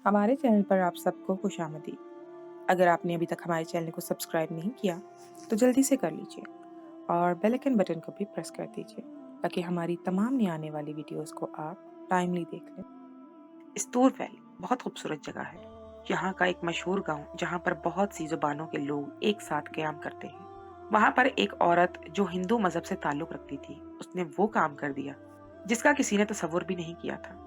हमारे चैनल पर आप सबको खुशामदीद। अगर आपने अभी तक हमारे चैनल को सब्सक्राइब नहीं किया तो जल्दी से कर लीजिए और बेल आइकन बटन को भी प्रेस कर दीजिए ताकि हमारी तमाम नई आने वाली वीडियोस को आप टाइमली देख लें। स्तूर वैली बहुत खूबसूरत जगह है। यहाँ का एक मशहूर गांव जहाँ पर बहुत सी जुबानों के लोग एक साथ क़याम करते हैं। वहाँ पर एक औरत जो हिंदू मजहब से ताल्लुक रखती थी, उसने वो काम कर दिया जिसका किसी ने तसव्वुर भी नहीं किया था।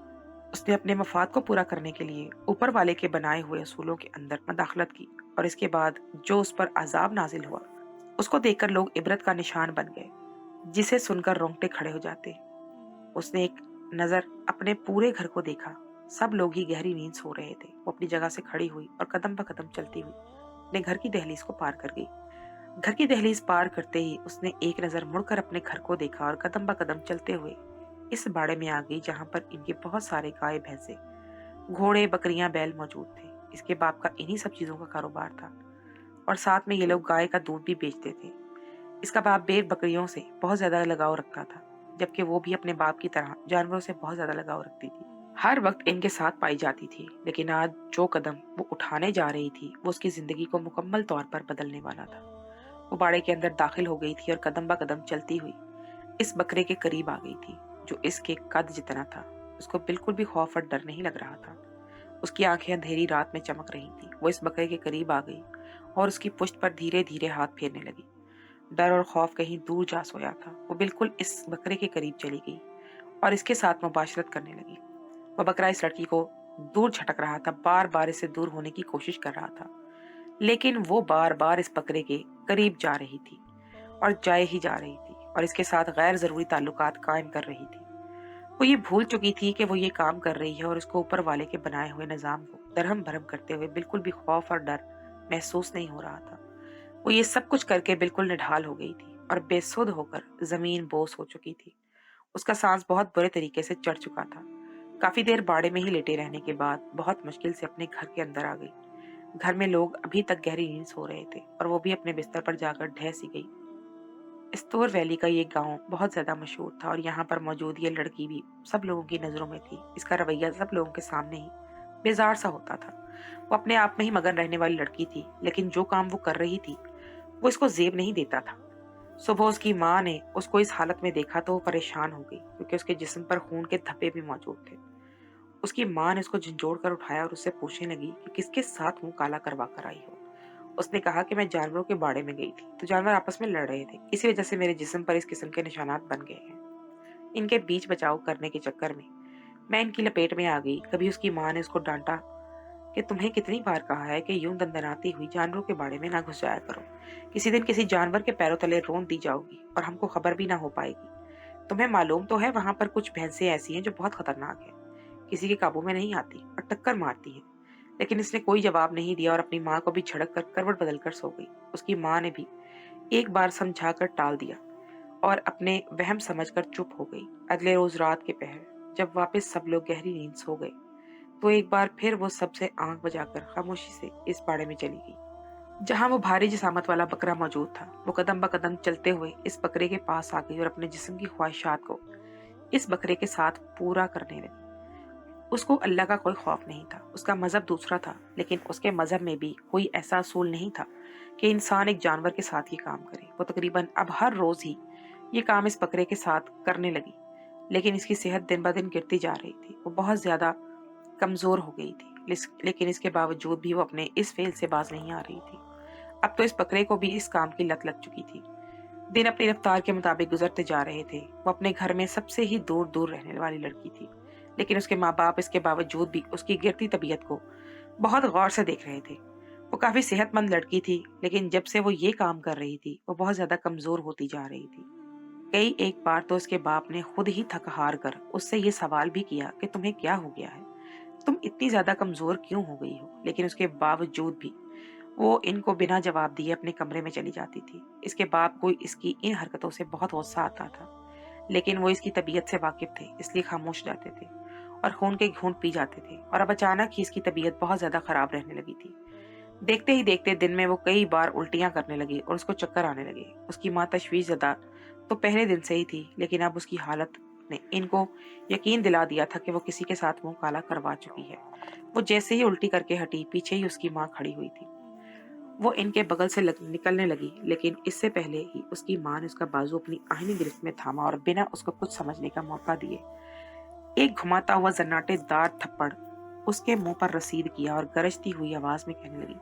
उसने अपने मफाद को पूरा करने के लिए ऊपर वाले के बनाए हुए असूलों के अंदर मदाखलत की और इसके बाद जो उस पर अजाब नाजिल हुआ उसको देखकर लोग इबरत का निशान बन गए, जिसे सुनकर रोंगटे खड़े हो जाते। उसने एक नजर अपने पूरे घर को देखा। सब लोग ही गहरी नींद सो रहे थे। वो अपनी जगह से खड़ी हुई और कदम ब कदम चलती हुई अपने घर की दहलीज को पार कर गई। घर की दहलीज पार करते ही उसने एक नजर मुड़कर अपने घर को देखा और कदम ब कदम चलते हुए इस बाड़े में आ गई जहां पर इनके बहुत सारे गाय भैंसे घोड़े बकरियां बैल मौजूद थे। इसके बाप का इन्हीं सब चीजों का कारोबार था और साथ में ये लोग गाय का दूध भी बेचते थे। इसका बाप भेड़ बकरियों से बहुत ज्यादा लगाव रखता था, जबकि वो भी अपने बाप की तरह जानवरों से बहुत ज्यादा लगाव रखती थी। हर वक्त इनके साथ पाई जाती थी, लेकिन आज जो कदम वो उठाने जा रही थी वो उसकी जिंदगी को मुकम्मल तौर पर बदलने वाला था। वो बाड़े के अंदर दाखिल हो गई थी और कदम ब कदम चलती हुई इस बकरे के करीब आ गई थी जो इसके कद जितना था। उसको बिल्कुल भी खौफ और डर नहीं लग रहा था। उसकी आंखें अंधेरी रात में चमक रही थी। वो इस बकरे के करीब आ गई और उसकी पुश्त पर धीरे धीरे हाथ फेरने लगी। डर और खौफ कहीं दूर जा सोया था। वो बिल्कुल इस बकरे के करीब चली गई और इसके साथ मुबाशरत करने लगी। वो बकरा इस लड़की को दूर झटक रहा था, बार बार इससे दूर होने की कोशिश कर रहा था, लेकिन वो बार बार इस बकरे के करीब जा रही थी और जाए ही जा रही थी और इसके साथ गैर जरूरी ताल्लुकात कायम कर रही थी। वो ये भूल चुकी थी कि वो ये काम कर रही है और उसको ऊपर वाले के बनाए हुए निजाम को दरहम भरम करते हुए बिल्कुल भी खौफ और डर महसूस नहीं हो रहा था। वो ये सब कुछ करके बिल्कुल निढाल हो गई थी और बेसुध होकर जमीन बोस हो चुकी थी। उसका सांस बहुत बुरे तरीके से चढ़ चुका था। काफी देर बाड़े में ही लेटे रहने के बाद बहुत मुश्किल से अपने घर के अंदर आ गई। घर में लोग अभी तक गहरी नींद सो रहे थे और वो भी अपने बिस्तर पर जाकर ढह सी गई। स्तोर वैली का ये गांव बहुत ज्यादा मशहूर था और यहाँ पर मौजूद ये लड़की भी सब लोगों की नजरों में थी। इसका रवैया सब लोगों के सामने ही बेजार सा होता था। वो अपने आप में ही मगन रहने वाली लड़की थी, लेकिन जो काम वो कर रही थी वो इसको जेब नहीं देता था। सुबह उसकी माँ ने उसको इस हालत में देखा तो वो परेशान हो गई, क्योंकि उसके जिस्म पर खून के धब्बे भी मौजूद थे। उसकी माँ ने उसको झंझोड़ कर उठाया और उससे पूछने लगी कि किसके साथ मुंह काला करवा कर आई हो। उसने कहा कि मैं जानवरों के बाड़े में गई थी तो जानवर आपस में लड़ रहे थे, इसी वजह से मेरे जिस्म पर इस किस्म के निशानात बन गए हैं। इनके बीच बचाव करने के चक्कर में मैं इनकी लपेट में आ गई। कभी उसकी माँ ने उसको डांटा कि तुम्हें कितनी बार कहा है कि यूं दंदनाती हुई जानवरों के बाड़े में ना घुस जाया करो। किसी दिन किसी जानवर के पैरों तले रोंद दी जाओगी और हमको खबर भी ना हो पाएगी। तुम्हें मालूम तो है वहां पर कुछ भैंसें ऐसी हैं जो बहुत खतरनाक है, किसी के काबू में नहीं आती और टक्कर मारती है। लेकिन इसने कोई जवाब नहीं दिया और अपनी माँ को भी झड़क कर करवट बदल कर सो गई। उसकी माँ ने भी एक बार समझाकर टाल दिया और अपने वहम समझकर चुप हो गई। अगले रोज रात के पहर जब वापस सब लोग गहरी नींद सो गए तो एक बार फिर वो सबसे आंख बजाकर खामोशी से इस बाड़े में चली गई जहां वो भारी जिसामत वाला बकरा मौजूद था। वो कदम ब कदम चलते हुए इस बकरे के पास आ गई और अपने जिस्म की ख्वाहिशात को इस बकरे के साथ पूरा करने लगी। उसको अल्लाह का कोई खौफ नहीं था। उसका मजहब दूसरा था, लेकिन उसके मजहब में भी कोई ऐसा असूल नहीं था कि इंसान एक जानवर के साथ ये काम करे। वो तकरीबन अब हर रोज ही ये काम इस बकरे के साथ करने लगी, लेकिन इसकी सेहत दिन ब दिन गिरती जा रही थी। वो बहुत ज्यादा कमजोर हो गई थी, लेकिन इसके बावजूद भी वो अपने इस फेल से बाज नहीं आ रही थी। अब तो इस बकरे को भी इस काम की लत लग चुकी थी। दिन अपनी रफ्तार के मुताबिक गुजरते जा रहे थे। वो अपने घर में सबसे ही दूर दूर रहने वाली लड़की थी, लेकिन उसके माँ बाप इसके बावजूद भी उसकी गिरती तबीयत को बहुत गौर से देख रहे थे। वो काफी सेहतमंद लड़की थी, लेकिन जब से वो ये काम कर रही थी वो बहुत ज्यादा कमजोर होती जा रही थी। कई एक बार तो उसके बाप ने खुद ही थक हार कर उससे ये सवाल भी किया कि तुम्हें क्या हो गया है, तुम इतनी ज्यादा कमजोर क्यों हो गई हो। लेकिन उसके बावजूद भी वो इनको बिना जवाब दिए अपने कमरे में चली जाती थी। इसके बाप को इसकी इन हरकतों से बहुत गुस्सा आता था, लेकिन वो इसकी तबीयत से वाकिफ थे, इसलिए खामोश जाते थे और खून के घूंट पी जाते थे। और अब अचानक ही इसकी तबीयत बहुत ज्यादा खराब रहने लगी थी। देखते ही देखते दिन में वो कई बार उल्टियां करने लगी और उसको चक्कर आने लगे। उसकी माँ तशवीश ज़दा तो पहले दिन से ही थी, लेकिन अब उसकी हालत ने इनको यकीन दिला दिया था कि वो किसी के साथ मुंह काला करवा चुकी है। वो जैसे ही उल्टी करके हटी, पीछे ही उसकी माँ खड़ी हुई थी। वो इनके बगल से निकलने लगी, लेकिन इससे पहले ही उसकी माँ ने उसका बाजू अपनी आहनी गिरफ्त में थामा और बिना उसको कुछ समझने का मौका दिए एक घुमाता हुआ जन्नाटेदार थप्पड़ उसके मुंह पर रसीद किया और गरजती हुई आवाज में कहने लगी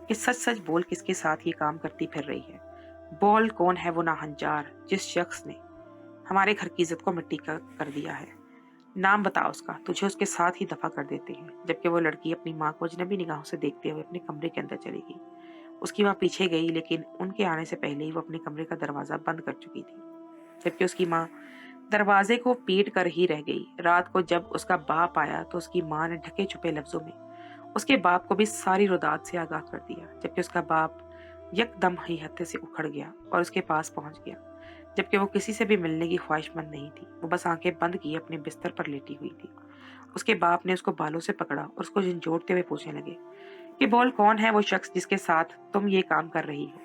कि सच सच बोल, किसके साथ ये काम करती फिर रही है? बोल, कौन है वो नाहंजार जिस शख्स ने हमारे घर की इज्जत को मिट्टी का कर दिया है? नाम बता उसका, तुझे उसके साथ ही दफा कर देते हैं। जबकि वो लड़की अपनी माँ को अजनबी निगाहों से देखते हुए अपने कमरे के अंदर चली गई। उसकी माँ पीछे गई, लेकिन उनके आने से पहले ही वो अपने कमरे का दरवाजा बंद कर चुकी थी। जबकि उसकी माँ दरवाजे को पीट कर ही रह गई। रात को जब उसका बाप आया तो उसकी माँ ने ढके छुपे लफ्जों में उसके बाप को भी सारी रुदात से आगाह कर दिया। जबकि उसका बाप यकदम ही हत्थे से उखड़ गया और उसके पास पहुंच गया। जबकि वो किसी से भी मिलने की ख्वाहिशमंद नहीं थी, वो बस आंखें बंद किए अपने बिस्तर पर लेटी हुई थी। उसके बाप ने उसको बालों से पकड़ा और उसको झंझोड़ते हुए पूछने लगे कि बोल, कौन है वो शख्स जिसके साथ तुम ये काम कर रही हो?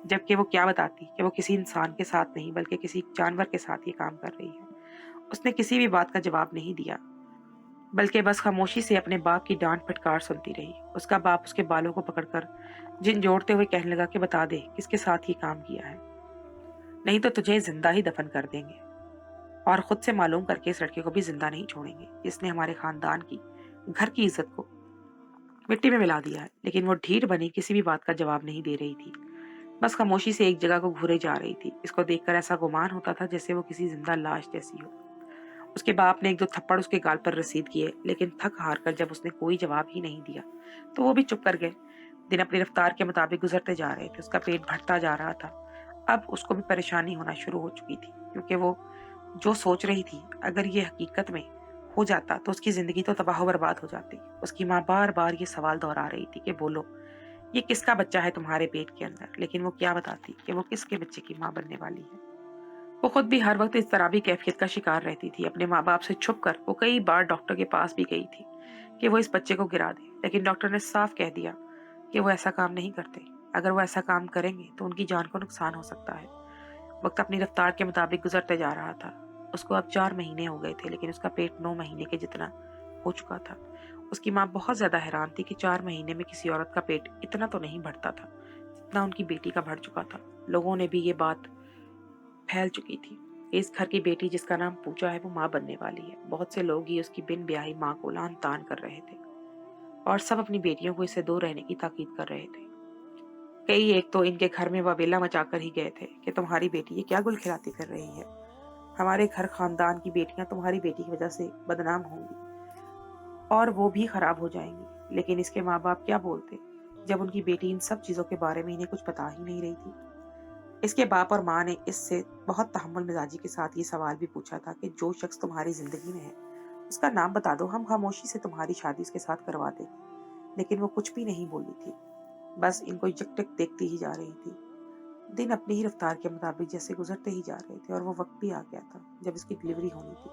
जबकि वो क्या बताती कि वो किसी इंसान के साथ नहीं बल्कि किसी जानवर के साथ ये काम कर रही है। उसने किसी भी बात का जवाब नहीं दिया, बल्कि बस खामोशी से अपने बाप की डांट फटकार सुनती रही। उसका बाप उसके बालों को पकड़कर झिंझोड़ते हुए कहने लगा कि बता दे किसके साथ ये काम किया है, नहीं तो तुझे जिंदा ही दफन कर देंगे और खुद से मालूम करके इस लड़के को भी जिंदा नहीं छोड़ेंगे जिसने हमारे खानदान की, घर की इज्जत को मिट्टी में मिला दिया है। लेकिन वो ढीठ बनी किसी भी बात का जवाब नहीं दे रही थी, बस खामोशी से एक जगह को घूरे जा रही थी। इसको देखकर ऐसा गुमान होता था जैसे वो किसी जिंदा लाश जैसी हो। उसके बाप ने एक दो थप्पड़ उसके गाल पर रसीद किए, लेकिन थक हार कर जब उसने कोई जवाब ही नहीं दिया तो वो भी चुप कर गए। दिन अपनी रफ्तार के मुताबिक गुजरते जा रहे थे। उसका पेट भरता जा रहा था। अब उसको भी परेशानी होना शुरू हो चुकी थी, क्योंकि वो जो सोच रही थी अगर ये हकीकत में हो जाता तो उसकी जिंदगी तो तबाह बर्बाद हो जाती। उसकी माँ बार बार ये सवाल दोहरा रही थी कि बोलो, ये किसका बच्चा है तुम्हारे पेट के अंदर? लेकिन वो क्या बताती कि वो किसके बच्चे की माँ बनने वाली है। वो खुद भी हर वक्त इस तरह भी कैफियत का शिकार रहती थी। अपने माँ बाप से छुप कर वो कई बार डॉक्टर के पास भी गई थी कि वो इस बच्चे को गिरा दे, लेकिन डॉक्टर ने साफ कह दिया कि वो ऐसा काम नहीं करते। अगर वो ऐसा काम करेंगे तो उनकी जान को नुकसान हो सकता है। वक्त अपनी रफ्तार के मुताबिक गुजरते जा रहा था। उसको अब 4 महीने हो गए थे, लेकिन उसका पेट 9 महीने के जितना हो चुका था। उसकी माँ बहुत ज्यादा हैरान थी कि 4 महीने में किसी औरत का पेट इतना तो नहीं बढ़ता था जितना उनकी बेटी का बढ़ चुका था। लोगों ने भी ये बात फैल चुकी थी। इस घर की बेटी जिसका नाम पूजा है वो माँ बनने वाली है। बहुत से लोग ही उसकी बिन ब्याही माँ को लान तान कर रहे थे और सब अपनी बेटियों को इससे दूर रहने की ताकीद कर रहे थे। कई एक तो इनके घर में वबेला मचाकर ही गए थे कि तुम्हारी बेटी ये क्या गुल खिलाती फिर रही है, हमारे घर खानदान की बेटियां तुम्हारी बेटी की वजह से बदनाम होंगी और वो भी खराब हो जाएंगी। लेकिन इसके माँ बाप क्या बोलते जब उनकी बेटी इन सब चीजों के बारे में इन्हें कुछ पता ही नहीं रही थी। इसके बाप और माँ ने इससे बहुत तहम्मुल मिजाजी के साथ ये सवाल भी पूछा था कि जो शख्स तुम्हारी जिंदगी में है उसका नाम बता दो, हम खामोशी से तुम्हारी शादी उसके साथ करवा देंगे। लेकिन वो कुछ भी नहीं बोली थी, बस इनको यकटक देखती ही जा रही थी। दिन अपनी ही रफ्तार के मुताबिक जैसे गुजरते ही जा रहे थे और वो वक्त भी आ गया था जब इसकी डिलीवरी होनी थी।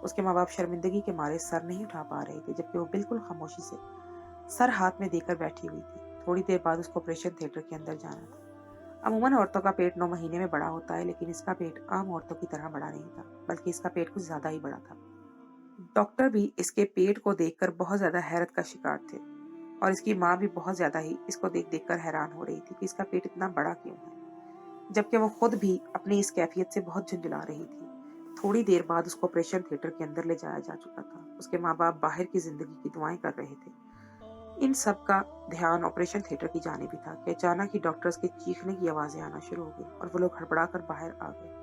उसके माँ बाप शर्मिंदगी के मारे सर नहीं उठा पा रहे थे, जबकि वो बिल्कुल खामोशी से सर हाथ में देकर बैठी हुई थी। थोड़ी देर बाद उसको ऑपरेशन थिएटर के अंदर जाना था। अमूमन औरतों का पेट 9 महीने में बड़ा होता है, लेकिन इसका पेट आम औरतों की तरह बड़ा नहीं था, बल्कि इसका पेट कुछ ज्यादा ही बड़ा था। डॉक्टर भी इसके पेट को देखकर बहुत ज्यादा हैरत का शिकार थे और इसकी माँ भी बहुत ज्यादा ही इसको देख देख कर हैरान हो रही थी कि इसका पेट इतना बड़ा क्यों है, जबकि वो खुद भी अपनी इस कैफियत से बहुत झुंझला रही थी। थोड़ी देर बाद उसको ऑपरेशन थिएटर के अंदर ले जाया जा चुका था। उसके माँ बाप बाहर की जिंदगी की दुआएं कर रहे थे। इन सब का ध्यान ऑपरेशन थिएटर की जानिब भी था कि अचानक ही डॉक्टर्स के चीखने की आवाजें आना शुरू हो गई और वो लोग हड़बड़ा कर बाहर आ गए।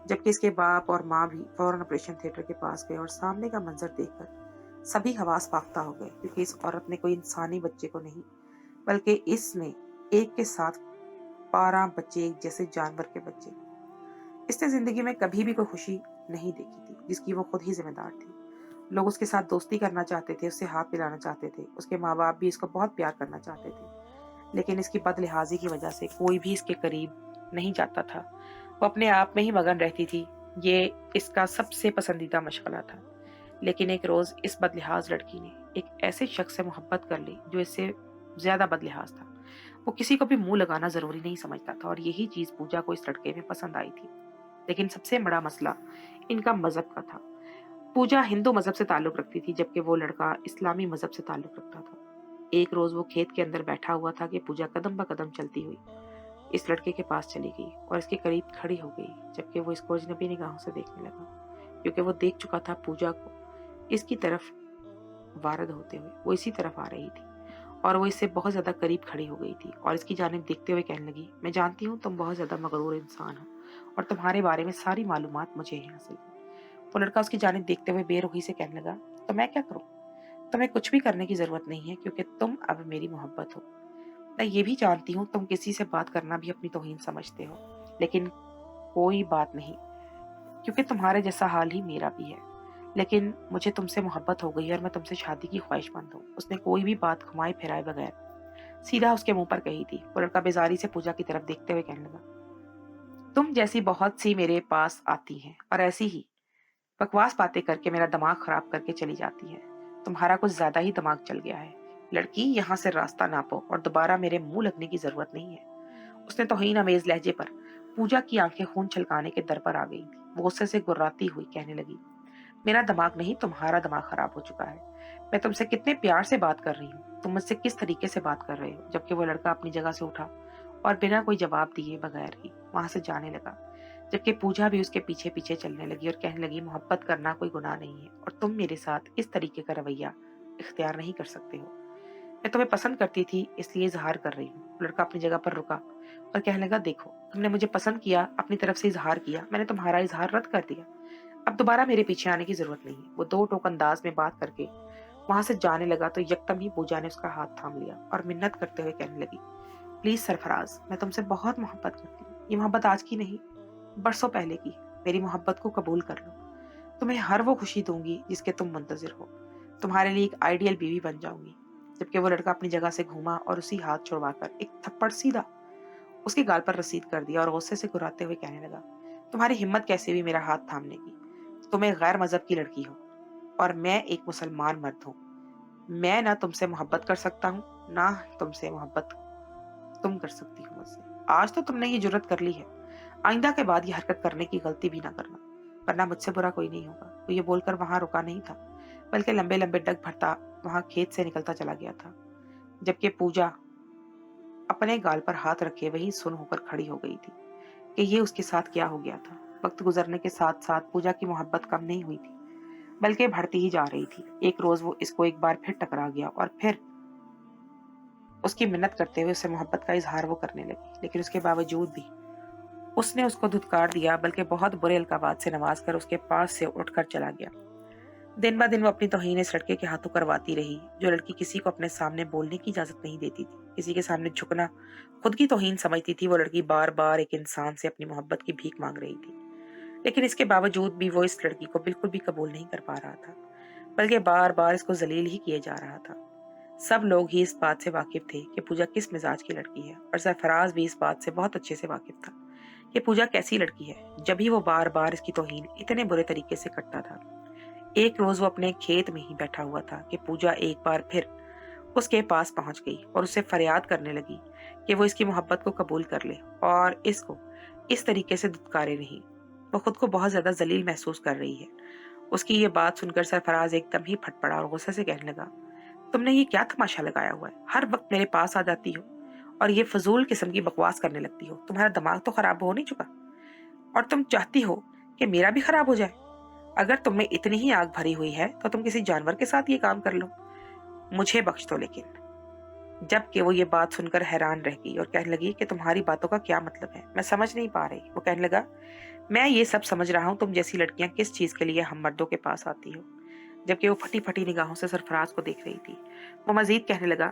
जबकि इसके बाप और माँ भी फौरन ऑपरेशन थिएटर के पास गए और सामने का मंजर देखकर सभी हवास फाख्ता हो गए, क्योंकि इस औरत ने कोई इंसानी बच्चे को नहीं बल्कि इसने एक के साथ 12 बच्चे, एक जैसे जानवर के बच्चे। इसने जिंदगी में कभी भी कोई खुशी नहीं देखी थी जिसकी वो खुद ही जिम्मेदार थी। लोग उसके साथ दोस्ती करना चाहते थे, उससे हाथ मिलाना चाहते थे। उसके माँ बाप भी इसको बहुत प्यार करना चाहते थे, लेकिन इसकी बदलिहाजी की वजह से कोई भी इसके करीब नहीं जाता था। वो अपने आप में ही मगन रहती थी। ये इसका सबसे पसंदीदा मशगला था। लेकिन एक रोज इस बदलिहाज लड़की ने एक ऐसे शख्स से मोहब्बत कर ली जो इससे ज्यादा बदलिहाज था। वो किसी को भी मुंह लगाना जरूरी नहीं समझता था और यही चीज पूजा को इस लड़के में पसंद आई थी। लेकिन सबसे बड़ा मसला इनका मजहब का था। पूजा हिंदू मजहब से ताल्लुक रखती थी, जबकि वो लड़का इस्लामी मजहब से ताल्लुक रखता था। एक रोज वो खेत के अंदर बैठा हुआ था कि पूजा कदम ब कदम चलती हुई इस लड़के के पास चली गई और इसके करीब खड़ी हो गई, जबकि वो इसको अजनबी निगाहों से देखने लगा, क्योंकि वो देख चुका था पूजा को इसकी तरफ वारद होते हुए। वो इसी तरफ आ रही थी और वो इससे बहुत ज्यादा करीब खड़ी हो गई थी और इसकी जानिब देखते हुए कहने लगी, मैं जानती हूँ तुम बहुत ज्यादा मगरूर इंसान हो और तुम्हारे बारे में सारी मालूमात मुझे ही हासिल है। वो लड़का उसकी जानिब देखते हुए बेरुखी से कहने लगा, तो मैं क्या करूं? तुम्हें कुछ भी करने की जरूरत नहीं है, क्योंकि तुम अब मेरी मोहब्बत हो। मैं ये भी जानती हूँ तुम किसी से बात करना भी अपनी तौहीन समझते हो, लेकिन कोई बात नहीं, क्योंकि तुम्हारे जैसा हाल ही मेरा भी है। लेकिन मुझे तुमसे मोहब्बत हो गई और मैं तुमसे शादी की ख्वाहिशमंद हूँ। उसने कोई भी बात घुमाए फिराए बगैर सीधा उसके मुंह पर कही थी। वो लड़का बेजारी से पूजा की तरफ देखते हुए कहने लगा, तुम जैसी बहुत सी मेरे पास आती हैं और ऐसी ही बकवास बातें करके मेरा दिमाग खराब करके चली जाती है। तुम्हारा कुछ ज्यादा ही दिमाग चल गया है। लड़की, यहाँ से रास्ता नापो और दोबारा मेरे मुंह लगने की जरूरत नहीं है। उसने तौहीन अमेज लहजे पर पूजा की आंखें खून छलकाने के दर पर आ गई थी। वो गुस्से से गुर्राती हुई कहने लगी, मेरा दिमाग नहीं, तुम्हारा दिमाग खराब हो चुका है। मैं तुमसे कितने प्यार से बात कर रही हूँ, तुम मुझसे किस तरीके से बात कर रहे हो? जबकि वो लड़का अपनी जगह से उठा और बिना कोई जवाब दिए बगैर ही वहां से जाने लगा, जबकि पूजा भी उसके पीछे पीछे चलने लगी और कहने लगी, मोहब्बत करना कोई गुनाह नहीं है और तुम मेरे साथ इस तरीके का रवैया इख्तियार नहीं कर सकते हो। मैं तुम्हें पसंद करती थी, इसलिए इजहार कर रही हूँ। लड़का अपनी जगह पर रुका और कहने लगा, देखो, तुमने मुझे पसंद किया, अपनी तरफ से इजहार किया, मैंने तुम्हारा इजहार रद्द कर दिया। अब दोबारा मेरे पीछे आने की जरूरत नहीं है। वो दो टोक अंदाज में बात करके वहां से जाने लगा तो यकदम ही पूजा ने उसका हाथ थाम लिया और मिन्नत करते हुए कहने लगी, प्लीज सरफराज, मैं तुमसे बहुत मोहब्बत करती हूँ। ये मोहब्बत आज की नहीं, बरसों पहले की है। मेरी मोहब्बत को कबूल कर लो। तुम्हें हर वो खुशी दूंगी जिसके तुम मुंतजिर हो। तुम्हारे लिए एक आइडियल बीवी बन जाऊंगी। जबकि वो लड़का अपनी जगह से घूमा और उसी हाथ छुड़वाकर एक थप्पड़ सीधा उसके गाल पर रसीद कर दिया और गुस्से से घुराते हुए कहने लगा, तुम्हारी हिम्मत कैसे हुई मेरा हाथ थामने की? तुम एक गैर मजहब की लड़की हो और मैं एक मुसलमान मर्द हूँ। मैं ना तुमसे मोहब्बत कर सकता हूँ, ना तुमसे मोहब्बत तुम कर सकती हो मुझसे। आज तो तुमने ये जुर्रत कर ली है, आइंदा के बाद ये हरकत करने की गलती भी ना करना, वरना मुझसे बुरा कोई नहीं होगा। तो ये बोलकर वहां रुका नहीं था, बल्कि लंबे लंबे डग भरता वहां खेत से निकलता चला गया था। जबकि पूजा अपने गाल पर हाथ रखे वही सुन होकर खड़ी हो गई थी कि ये उसके साथ क्या हो गया था। वक्त गुजरने के साथ साथ पूजा की मोहब्बत कम नहीं हुई थी, बल्कि बढ़ती ही जा रही थी। एक रोज वो इसको एक बार फिर टकरा गया और फिर उसकी मिन्नत करते हुए उससे मोहब्बत का इजहार वो करने लगी, लेकिन उसके बावजूद भी उसने उसको धुतकार दिया, बल्कि बहुत बुरे अलकाबात से नवाज कर उसके पास से उठकर चला गया। दिन ब दिन वो अपनी तौहीन इस लड़के के हाथों करवाती रही। जो लड़की किसी को अपने सामने बोलने की इजाजत नहीं देती थी, किसी के सामने झुकना खुद की तौहीन समझती थी, वो लड़की बार बार एक इंसान से अपनी मोहब्बत की भीख मांग रही थी। लेकिन इसके बावजूद भी वो इस लड़की को बिल्कुल भी कबूल नहीं कर पा रहा था, बल्कि बार बार इसको जलील ही किए जा रहा था। सब लोग ही इस बात से वाकिफ थे कि पूजा किस मिजाज की लड़की है, और सरफराज भी इस बात से बहुत अच्छे से वाकिफ था कि पूजा कैसी लड़की है, जब भी वो बार बार इसकी तौहीन इतने बुरे तरीके से करता था। एक रोज वो अपने खेत में ही बैठा हुआ था कि पूजा एक बार फिर उसके पास पहुंच गई और उससे फरियाद करने लगी कि वो इसकी मोहब्बत को कबूल कर ले और इसको इस तरीके से धुतकारे नहीं। वो खुद को बहुत ज्यादा जलील महसूस कर रही है। उसकी ये बात सुनकर सरफराज एकदम ही फट पड़ा और गुस्से से कहने लगा, तुमने ये क्या तमाशा लगाया हुआ है? हर वक्त मेरे पास आ जाती हो और ये फजूल किस्म की बकवास करने लगती हो। तुम्हारा दिमाग तो खराब हो नहीं चुका और तुम चाहती हो कि मेरा भी खराब हो जाए? अगर तुम में इतनी ही आग भरी हुई है तो तुम किसी जानवर के साथ ये काम कर लो, मुझे बख्श दो। लेकिन जबकि वो ये बात सुनकर हैरान रह गई और कहने लगी कि तुम्हारी बातों का क्या मतलब है, मैं समझ नहीं पा रही। वो कहने लगा, मैं ये सब समझ रहा हूँ, तुम जैसी लड़कियां किस चीज के लिए हम मर्दों के पास आती हो। जबकि वो फटी फटी निगाहों से सरफराज को देख रही थी, वो मजीद कहने लगा,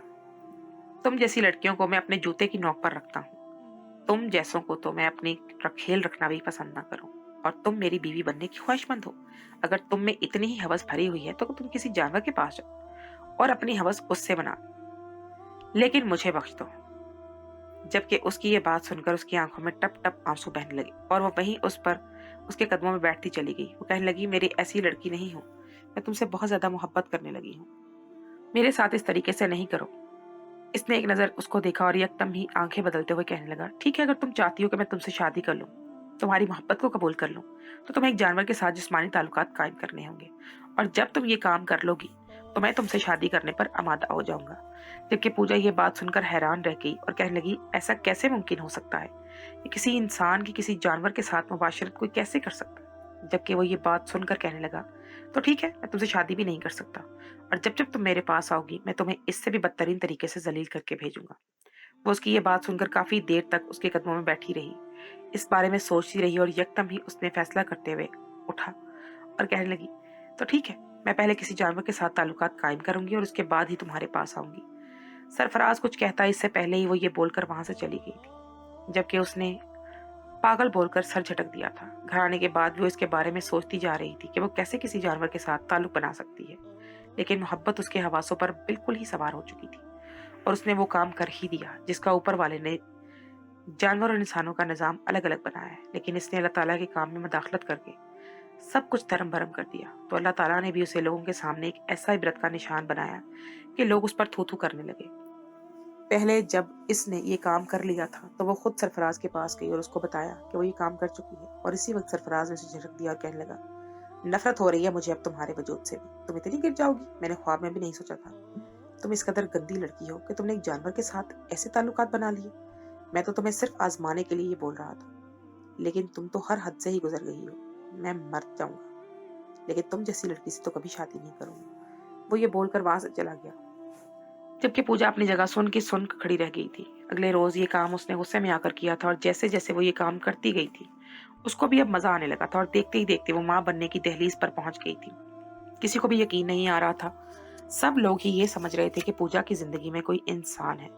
तुम जैसी लड़कियों को मैं अपने जूते की नोक पर रखता हूँ, तुम जैसों को तो मैं अपनी खेल रखना भी पसंद ना करूं, और तुम मेरी बीवी बनने की ख्वाहिशमंद हो। अगर तुम में इतनी ही हवस भरी हुई है तो तुम किसी जानवर के पास जाओ और अपनी हवस उससे बना, लेकिन मुझे बख्श दो। जबकि उसकी ये बात सुनकर उसकी आंखों में टप टप आंसू बहने लगे और वो वहीं उस पर उसके कदमों में बैठती चली गई। वो कहने लगी, मेरी ऐसी लड़की नहीं हूं, मैं तुमसे बहुत ज्यादा मोहब्बत करने लगी हूँ, मेरे साथ इस तरीके से नहीं करो। इसने एक नजर उसको देखा और यकदम ही आंखें बदलते हुए कहने लगा, ठीक है, अगर तुम चाहती हो कि मैं तुमसे शादी कर लूं तुम्हारी मोहब्बत को कबूल कर लूं, तो तुम्हें एक जानवर के साथ जिस्मानी ताल्लुकात कायम करने होंगे, और जब तुम ये काम कर लोगी तो मैं तुमसे शादी करने पर आमादा हो जाऊंगा। जबकि पूजा ये बात सुनकर हैरान रह गई और कहने लगी, ऐसा कैसे मुमकिन हो सकता है? ये किसी इंसान की किसी जानवर के साथ मुबाशरत कोई कैसे कर सकता है? जबकि वो ये बात सुनकर कहने लगा, तो ठीक है, मैं तुमसे शादी भी नहीं कर सकता, और जब जब तुम मेरे पास आओगी मैं तुम्हें इससे भी बदतरीन तरीके से जलील करके भेजूंगा। वो उसकी ये बात सुनकर काफी देर तक उसके कदमों में बैठी रही, इस बारे में सोचती रही, और यकदम ही उसने फैसला करते हुए उठा और कहने लगी, तो ठीक है, मैं पहले किसी जानवर के साथ ताल्लुकात कायम करूंगी और उसके बाद ही तुम्हारे पास आऊंगी। सरफराज कुछ कहता इससे पहले ही वो ये बोलकर वहां से चली गई थी, जबकि उसने पागल बोलकर सर झटक दिया था। घर आने के बाद भी वो इसके बारे में सोचती जा रही थी कि वो कैसे किसी जानवर के साथ ताल्लुक बना सकती है, लेकिन मोहब्बत उसके हवासों पर बिल्कुल ही सवार हो चुकी थी, और उसने वो काम कर ही दिया जिसका ऊपर वाले ने जानवर और इंसानों का निज़ाम अलग अलग बनाया है। लेकिन इसने अल्लाह ताला के काम में मुदाखलत करके सब कुछ धर्म भरम कर दिया, तो अल्लाह ताला ने भी उसे लोगों के सामने एक ऐसा इबरत का निशान बनाया कि लोग उस पर थू थू करने लगे। पहले जब इसने ये काम कर लिया था तो वो खुद सरफराज के पास गई और उसको बताया कि वो ये काम कर चुकी है, और इसी वक्त सरफराज ने उसे झटक दिया और कहने लगा, नफरत हो रही है मुझे अब तुम्हारे वजूद से भी, तुम इतनी गिर जाओगी, मैंने ख्वाब में भी नहीं सोचा था। तुम इस कदर गंदी लड़की हो कि तुमने एक जानवर के साथ ऐसे ताल्लुकात बना लिए। मैं तो तुम्हें सिर्फ आजमाने के लिए ये बोल रहा था, लेकिन तुम तो हर हद से ही गुजर गई हो। मैं मर जाऊंगा, लेकिन तुम जैसी लड़की से तो कभी शादी नहीं करूंगा। वो ये बोलकर वहां से चला गया, जबकि पूजा अपनी जगह सुन खड़ी रह गई थी। अगले रोज ये काम उसने गुस्से में आकर किया था, और जैसे जैसे वो ये काम करती गई थी उसको भी अब मजा आने लगा था, और देखते ही देखते वो माँ बनने की दहलीज पर पहुंच गई थी। किसी को भी यकीन नहीं आ रहा था। सब लोग ही ये समझ रहे थे कि पूजा की जिंदगी में कोई इंसान है,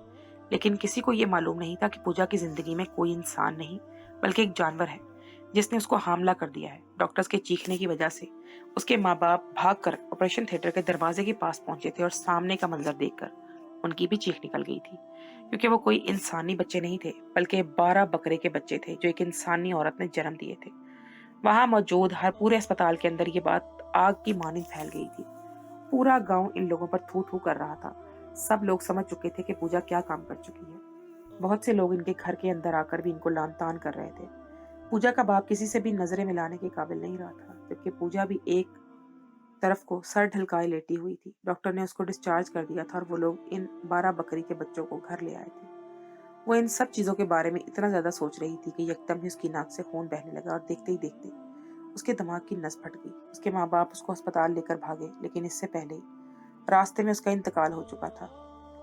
लेकिन किसी को ये मालूम नहीं था कि पूजा की जिंदगी में कोई इंसान नहीं बल्कि एक जानवर है जिसने उसको हमला कर दिया है। डॉक्टर्स के चीखने की वजह से उसके माँ बाप भागकर ऑपरेशन थिएटर के दरवाजे के पास पहुंचे थे, और सामने का मंजर देखकर उनकी भी चीख निकल गई थी, क्योंकि वो कोई इंसानी बच्चे नहीं थे बल्कि 12 बकरे के बच्चे थे जो एक इंसानी औरत ने जन्म दिए थे। वहां मौजूद हर पूरे अस्पताल के अंदर ये बात आग की मानिंद फैल गई थी। पूरा गांव इन लोगों पर थू थू कर रहा था। सब लोग समझ चुके थे कि पूजा क्या काम कर चुकी है। बहुत से लोग इनके घर के अंदर आकर भी इनको लान तान कर रहे थे। पूजा का बाप किसी से भी नजरें मिलाने के काबिल नहीं रहा था, जबकि पूजा भी एक तरफ को सर ढलकाए लेटी हुई थी। डॉक्टर ने उसको डिस्चार्ज कर दिया था, और वो लोग इन 12 बकरी के बच्चों को घर ले आए थे। वो इन सब चीजों के बारे में इतना ज्यादा सोच रही थी कि यकदम ही उसकी नाक से खून बहने लगा, और देखते ही देखते उसके दिमाग की नस फट गई। उसके माँ बाप उसको अस्पताल लेकर भागे, लेकिन इससे पहले ही रास्ते में उसका इंतकाल हो चुका था।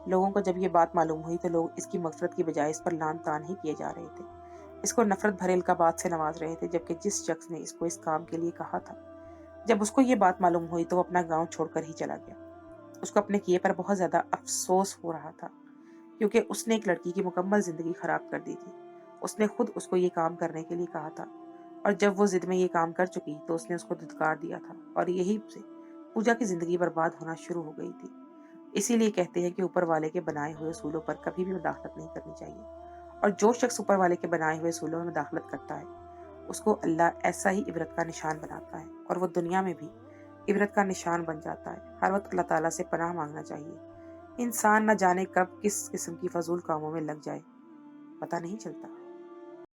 लोगों को जब ये बात मालूम हुई तो लोग इसकी मगफरत की बजाय इस पर लान तान ही किए जा रहे थे, इसको नफरत भरे इल्काबात से नवाज रहे थे। जबकि जिस शख्स ने इसको इस काम के लिए कहा था, जब उसको ये बात मालूम हुई तो वो अपना गांव छोड़कर ही चला गया। उसको अपने किए पर बहुत ज्यादा अफसोस हो रहा था, क्योंकि उसने एक लड़की की मुकम्मल जिंदगी खराब कर दी थी। उसने खुद उसको ये काम करने के लिए कहा था, और जब वो जिद में ये काम कर चुकी तो उसने उसको धुतकार दिया था, और यही से पूजा की जिंदगी बर्बाद होना शुरू हो गई थी। इसीलिए कहते हैं कि ऊपर वाले के बनाए हुए असूलों पर कभी भी मुदाखलत नहीं करनी चाहिए, और जो शख्स ऊपर वाले के बनाए हुए असूलों में मुदाखलत करता है उसको अल्लाह ऐसा ही इबरत का निशान बनाता है, और वो दुनिया में भी इबरत का निशान बन जाता है। हर वक्त अल्लाह ताला से पनाह मांगना चाहिए। इंसान न जाने कब किस किस्म की फजूल कामों में लग जाए, पता नहीं चलता।